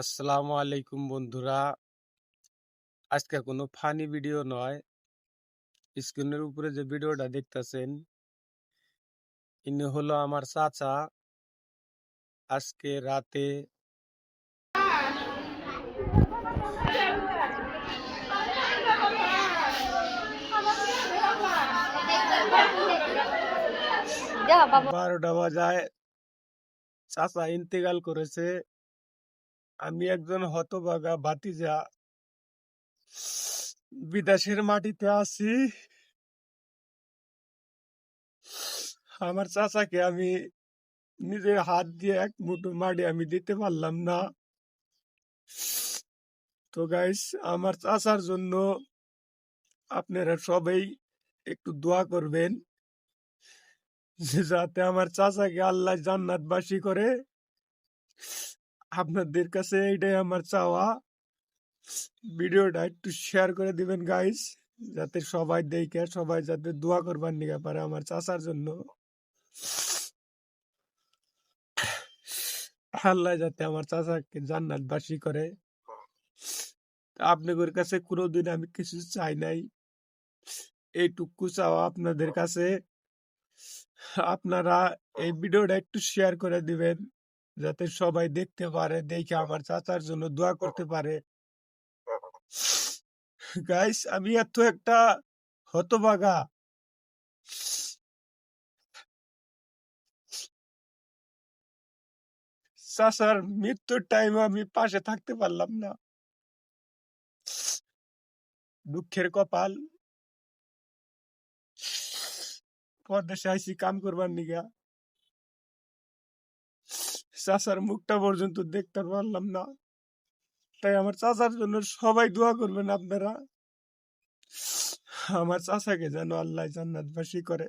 আসসালামু আলাইকুম বন্ধুরা। আজকে কোনো ফানি ভিডিও নয়। স্ক্রিনের উপরে যে ভিডিওটা দেখতেছেন, ইনি হলো আমার চাচা। আজকে রাতে যা বাবা 12টা বাজায় চাচা ইন্তেকাল করেছে। আমি একজন হতভাগা ভাতিজা, বিদেশের মাটিতে আছি। আমার চাচাকে আমি নিজের হাত দিয়ে এক মুঠো মাটি আমি দিতে পারলাম না। তো গাইস, আমার চাচার জন্য আপনারা সবাই একটু দোয়া করবেন, যাতে আমার চাচাকে আল্লাহ জান্নাতবাসী করে। আপনাদের কাছে এইটাই আমার চাওয়া। ভিডিওটা একটু শেয়ার করে দিবেন গাইস, যাতে সবাই দেখে সবাই যাতে দোয়া করবার নিয়ে পারে আমার চাচার জন্য। আল্লাহ যাতে আমার চাচাকে জান্নাতবাসী করে। আপনাদের কাছে কোনোদিন আমি কিছু চাই নাই, এইটুকু চাওয়া আপনাদের কাছে। আপনারা এই ভিডিওটা একটু শেয়ার করে দিবেন, যাতে সবাই দেখতে পারে, দেখে আমার চাচার জন্য দোয়া করতে পারে। গাইস, আমি এত একটা হতভাগা, চাচার মৃত্যুর টাইম আমি পাশে থাকতে পারলাম না। দুঃখের কপাল। পরদেশে আইসি কাম করবার নিগা, চাচার মুখটা পর্যন্ত দেখতে পারলাম না। তাই আমার চাচার জন্য সবাই দোয়া করবেন আপনারা, আমার চাচাকে যেন আল্লাহ জান্নাতবাসী করে।